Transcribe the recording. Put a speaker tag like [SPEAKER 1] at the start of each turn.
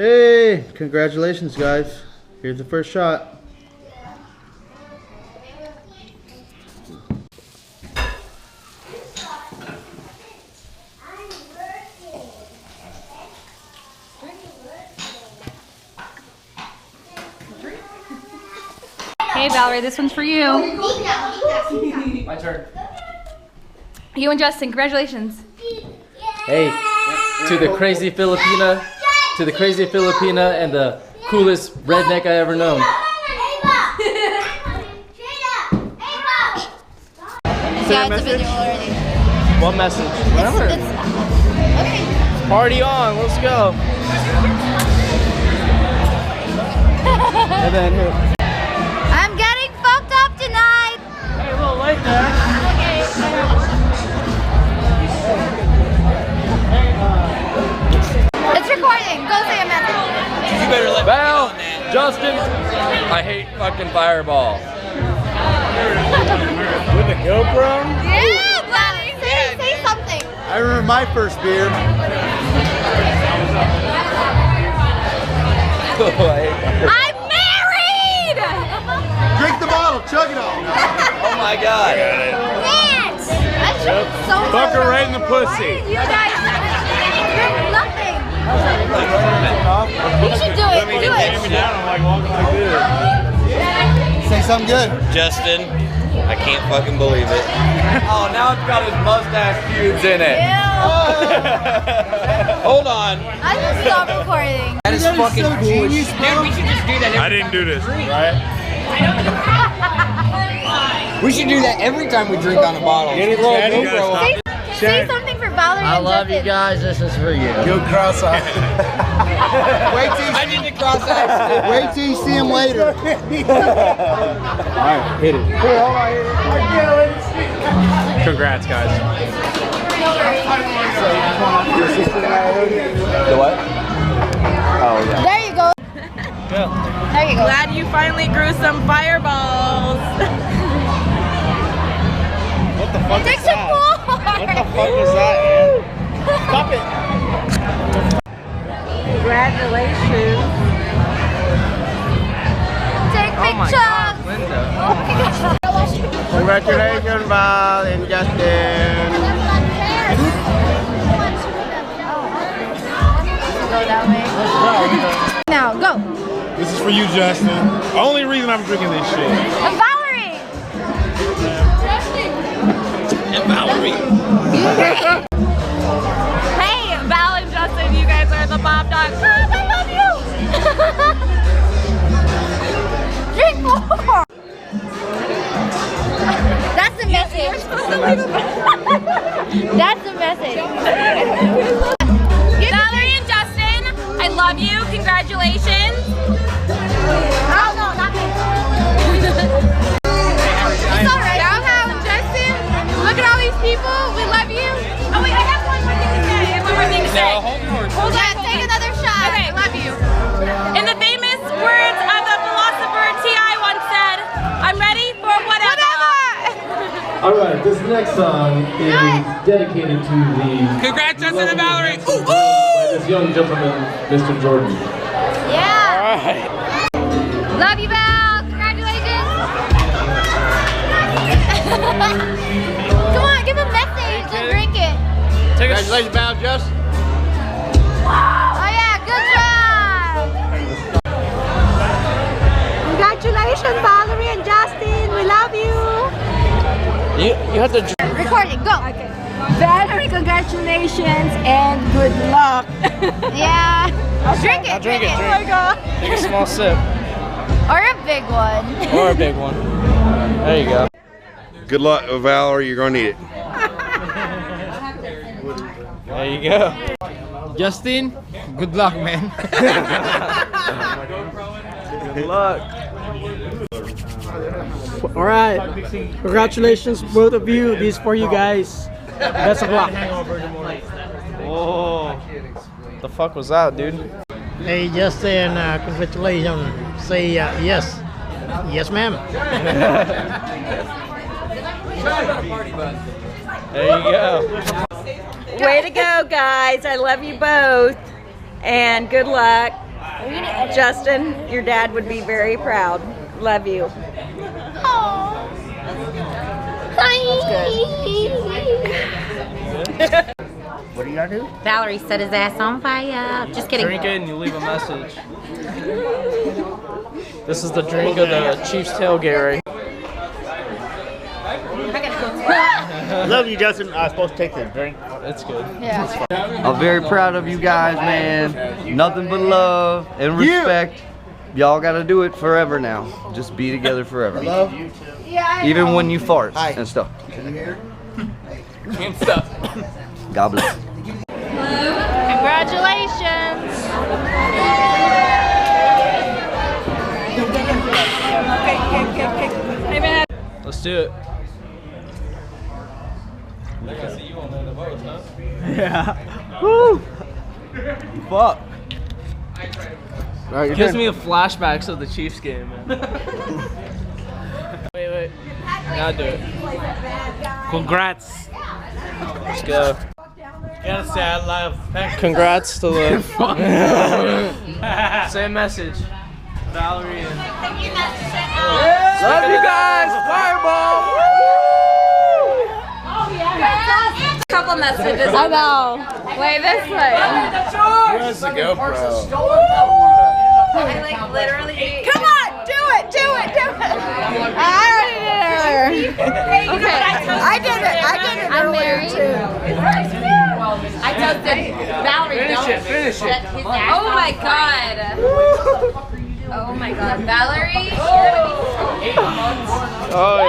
[SPEAKER 1] Hey, congratulations, guys. Here's the first shot.
[SPEAKER 2] Hey Valerie, this one's for you.
[SPEAKER 3] My turn.
[SPEAKER 2] You and Justin, congratulations.
[SPEAKER 3] Hey, to the crazy Filipina, and the coolest redneck I ever known.
[SPEAKER 4] Yeah, it's a video already.
[SPEAKER 3] What message? Whatever.
[SPEAKER 4] Okay.
[SPEAKER 3] Party on, let's go. And then
[SPEAKER 4] I'm getting fucked up tonight.
[SPEAKER 3] hey, a little late there.
[SPEAKER 4] Okay. It's recording. Go say a message.
[SPEAKER 5] You better let
[SPEAKER 3] Val, Justin, I hate fucking Fireball.
[SPEAKER 1] With a GoPro?
[SPEAKER 4] Yeah, buddy. Say something.
[SPEAKER 1] I remember my first beer.
[SPEAKER 4] I'm married.
[SPEAKER 1] Drink the bottle, chug it all.
[SPEAKER 5] Oh my God.
[SPEAKER 4] Yes. That's so
[SPEAKER 1] Fuck her right in the pussy.
[SPEAKER 4] You guys drink nothing. You should do it. Do it.
[SPEAKER 1] I'm like walking like this. Say something good.
[SPEAKER 5] Justin, I can't fucking believe it.
[SPEAKER 3] Oh, now it's got his mustache pubes in it.
[SPEAKER 5] Hold on.
[SPEAKER 4] I just stopped recording.
[SPEAKER 5] That is fucking
[SPEAKER 1] so
[SPEAKER 5] cool.
[SPEAKER 1] genius,
[SPEAKER 5] Dude,
[SPEAKER 1] bro.
[SPEAKER 5] we should just do that.
[SPEAKER 1] I didn't do this, right?
[SPEAKER 5] We should do that every time we drink on a bottle.
[SPEAKER 1] Get it, Chad, you gotta
[SPEAKER 4] Say something for Valerie and Justin.
[SPEAKER 3] guys, this is for you.
[SPEAKER 1] Go cross-eyed.
[SPEAKER 5] I need to cross eyes.
[SPEAKER 1] Wait till you see him later. Alright, hit it. Here, hold on, hit it. Congrats, guys.
[SPEAKER 3] The what?
[SPEAKER 1] Oh, yeah.
[SPEAKER 4] There you go. There you go.
[SPEAKER 6] Glad you finally grew some fireballs.
[SPEAKER 1] What the fuck
[SPEAKER 4] Take
[SPEAKER 1] is
[SPEAKER 4] some
[SPEAKER 1] that?
[SPEAKER 4] more.
[SPEAKER 1] What the fuck was that, man? Stop it.
[SPEAKER 6] Congratulations.
[SPEAKER 4] Take pictures.
[SPEAKER 3] Linda.
[SPEAKER 1] Congratulations, Val and Justin.
[SPEAKER 4] Go that way. Now go.
[SPEAKER 7] This is for you, Justin. Only reason I'm drinking this shit.
[SPEAKER 4] And Valerie.
[SPEAKER 5] And Valerie.
[SPEAKER 2] Hey, Val and Justin, you guys are the Bob Dogs.
[SPEAKER 4] I love you. Drink more. That's the message. That's the message.
[SPEAKER 2] Valerie and Justin, I love you. Congratulations.
[SPEAKER 4] Oh no, not me. It's alright.
[SPEAKER 2] Justin, look at all these people. We love you. Oh wait, I have one more thing to say. I have one more thing to say. Hold on,
[SPEAKER 4] Take another shot.
[SPEAKER 2] Okay, love you. In the famous words of the philosopher T.I. once said, I'm ready for whatever.
[SPEAKER 8] All right, this next song is dedicated to the
[SPEAKER 5] Congrats, Justin and Valerie.
[SPEAKER 8] by this young gentleman, Mr. Jordan.
[SPEAKER 4] Yeah.
[SPEAKER 1] Alright.
[SPEAKER 4] Love you, Val. Congratulations. Come on, give a message and drink it.
[SPEAKER 1] Congratulations, Val, Justin.
[SPEAKER 4] Oh yeah, good job.
[SPEAKER 6] Congratulations, Valerie and Justin. We love you.
[SPEAKER 3] You have to
[SPEAKER 4] Recording, go.
[SPEAKER 6] Okay. Valerie, congratulations and good luck.
[SPEAKER 4] Yeah. Drink it.
[SPEAKER 3] drink it,
[SPEAKER 6] Oh my God.
[SPEAKER 3] take a small sip.
[SPEAKER 4] Or a big one.
[SPEAKER 3] Or a big one. There you go.
[SPEAKER 7] Good luck, Valerie. You're gonna need it.
[SPEAKER 3] There you go. Justin, good luck, man. Good luck.
[SPEAKER 9] All right. Congratulations, both of you. This is for you guys. Best of luck.
[SPEAKER 3] Oh, the fuck was that, dude?
[SPEAKER 9] Hey, Justin, congratulations. Say yes. Yes, ma'am.
[SPEAKER 3] There you go.
[SPEAKER 6] Way to go, guys. I love you both. And good luck. Justin, your dad would be very proud. Love you.
[SPEAKER 5] What do you gotta do?
[SPEAKER 4] Valerie set his ass on fire. Just kidding.
[SPEAKER 3] Drink it and you leave a message. This is the drink of the Chiefs tailgate.
[SPEAKER 5] Love you, Justin. I was supposed to take this drink.
[SPEAKER 3] It's good.
[SPEAKER 10] I'm very proud of you guys, man. Nothing but love and respect. Y'all gotta do it forever now. Just be together forever.
[SPEAKER 5] Love.
[SPEAKER 10] Even when you fart and stuff.
[SPEAKER 3] And stuff.
[SPEAKER 10] God bless.
[SPEAKER 2] Congratulations.
[SPEAKER 3] Let's do it.
[SPEAKER 9] Yeah. Woo! Fuck.
[SPEAKER 3] It gives me flashbacks of the Chiefs game, man. Wait. Now do it.
[SPEAKER 1] Congrats.
[SPEAKER 3] Let's go.
[SPEAKER 1] Gotta say I love.
[SPEAKER 3] Congrats to the. Same message. Valerie and. Love you guys! Fireball!
[SPEAKER 2] Couple messages. I know. Way this way.
[SPEAKER 5] Where's the GoPro?
[SPEAKER 2] I like literally. Come on, do it. I already did it earlier. Okay, I did it earlier too.
[SPEAKER 4] I toasted Valerie.
[SPEAKER 1] Finish it.
[SPEAKER 2] Oh my god. Oh my god, Valerie, you're gonna be so
[SPEAKER 3] Oh